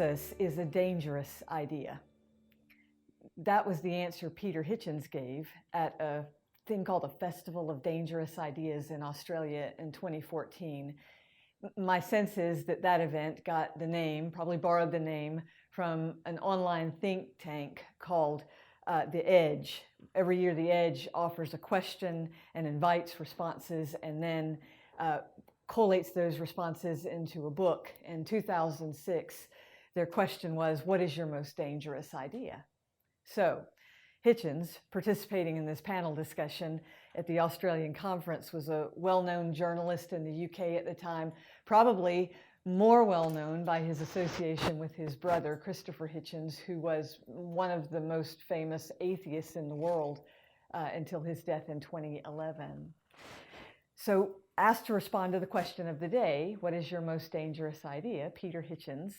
Jesus is a dangerous idea. That was the answer Peter Hitchens gave at a thing called a Festival of Dangerous Ideas in Australia in 2014. My sense is that that event got the name, probably borrowed the name, from an online think tank called The Edge. Every year The Edge offers a question and invites responses and then collates those responses into a book. In 2006, their question was, what is your most dangerous idea? So Hitchens, participating in this panel discussion at the Australian conference, was a well-known journalist in the UK at the time, probably more well-known by his association with his brother, Christopher Hitchens, who was one of the most famous atheists in the world until his death in 2011. So, asked to respond to the question of the day, what is your most dangerous idea? Peter Hitchens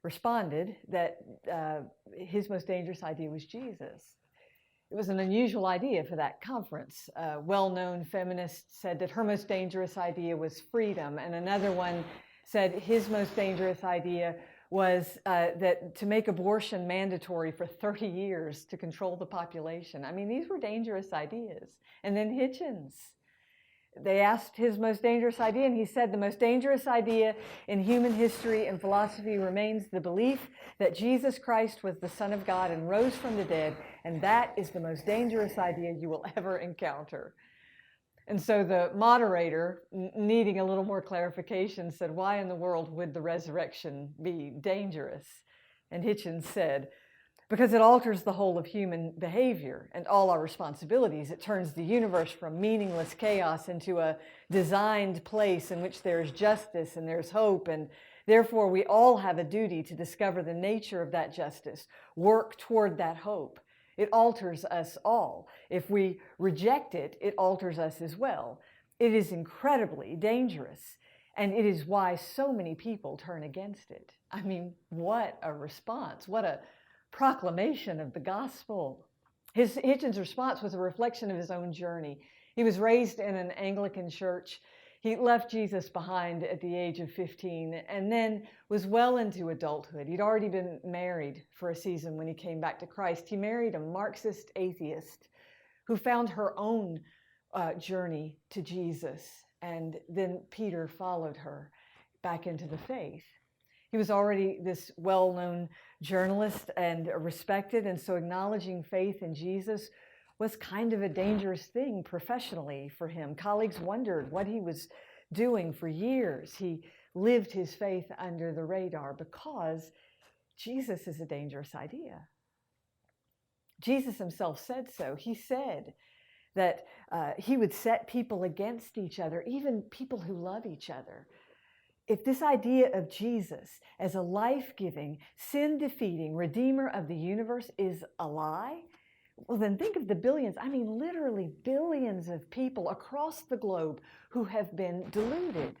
responded that his most dangerous idea was Jesus. It was an unusual idea for that conference. A well-known feminist said that her most dangerous idea was freedom, and another one said his most dangerous idea was that to make abortion mandatory for 30 years to control the population. I mean, these were dangerous ideas. And then Hitchens, they asked his most dangerous idea, and he said the most dangerous idea in human history and philosophy remains the belief that Jesus Christ was the Son of God and rose from the dead, and that is the most dangerous idea you will ever encounter. And so the moderator, needing a little more clarification, said, why in the world would the resurrection be dangerous? And Hitchens said, because it alters the whole of human behavior and all our responsibilities. It turns the universe from meaningless chaos into a designed place in which there is justice and there's hope, and therefore we all have a duty to discover the nature of that justice, work toward that hope. It alters us all. If we reject it, it alters us as well. It is incredibly dangerous, and it is why so many people turn against it. I mean, what a response. What a proclamation of the gospel. Hitchens' response was a reflection of his own journey. He was raised in an Anglican church. He left Jesus behind at the age of 15 and then was well into adulthood. He'd already been married for a season when he came back to Christ. He married a Marxist atheist who found her own journey to Jesus, and then Peter followed her back into the faith. He was already this well-known journalist and respected, and so acknowledging faith in Jesus was kind of a dangerous thing professionally for him. Colleagues wondered what he was doing for years. He lived his faith under the radar because Jesus is a dangerous idea. Jesus himself said so. He said that he would set people against each other, even people who love each other. If this idea of Jesus as a life-giving, sin-defeating Redeemer of the universe is a lie, well, then think of the billions, I mean literally billions of people across the globe who have been deluded.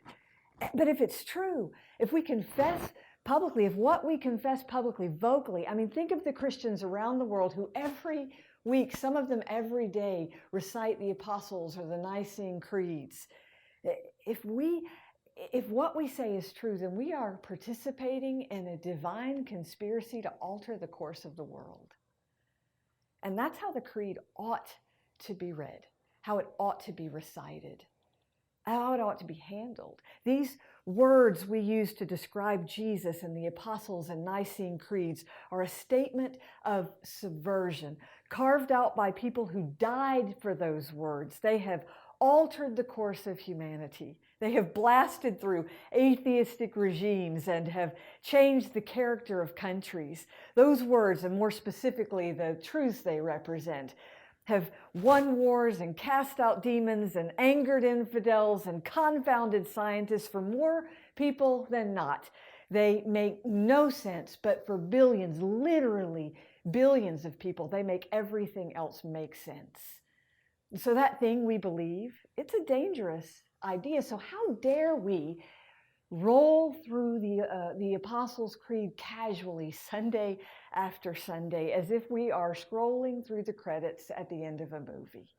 But if it's true, if we confess publicly, if what we confess publicly, vocally, I mean, think of the Christians around the world who every week, some of them every day, recite the Apostles or the Nicene Creeds. If what we say is true, then we are participating in a divine conspiracy to alter the course of the world. And that's how the creed ought to be read, how it ought to be recited, how it ought to be handled. These words we use to describe Jesus and the Apostles and Nicene Creeds are a statement of subversion, carved out by people who died for those words. They have altered the course of humanity. They have blasted through atheistic regimes and have changed the character of countries. Those words, and more specifically the truths they represent, have won wars and cast out demons and angered infidels and confounded scientists for more people than not. They make no sense, but for billions, literally billions of people, they make everything else make sense. So that thing we believe, it's a dangerous idea. So how dare we roll through the Apostles' Creed casually Sunday after Sunday as if we are scrolling through the credits at the end of a movie?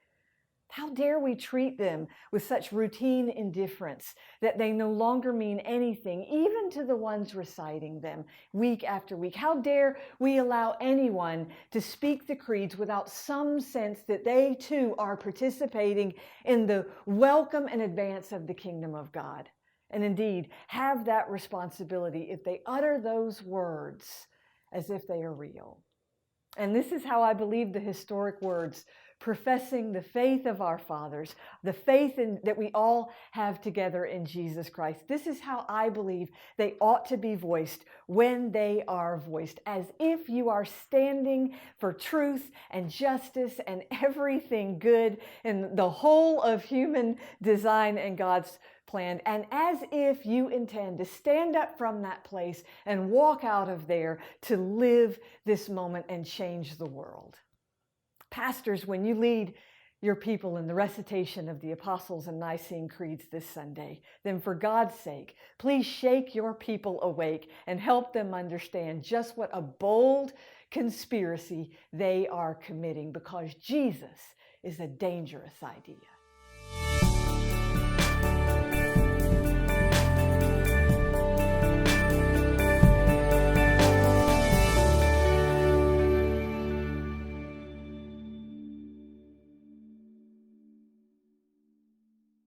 How dare we treat them with such routine indifference that they no longer mean anything, even to the ones reciting them week after week? How dare we allow anyone to speak the creeds without some sense that they too are participating in the welcome and advance of the kingdom of God? And indeed, have that responsibility if they utter those words as if they are real. And this is how I believe the historic words, professing the faith of our fathers, the faith that we all have together in Jesus Christ. This is how I believe they ought to be voiced when they are voiced, as if you are standing for truth and justice and everything good in the whole of human design and God's plan, and as if you intend to stand up from that place and walk out of there to live this moment and change the world. Pastors, when you lead your people in the recitation of the Apostles' and Nicene Creeds this Sunday, then for God's sake, please shake your people awake and help them understand just what a bold conspiracy they are committing, because Jesus is a dangerous idea.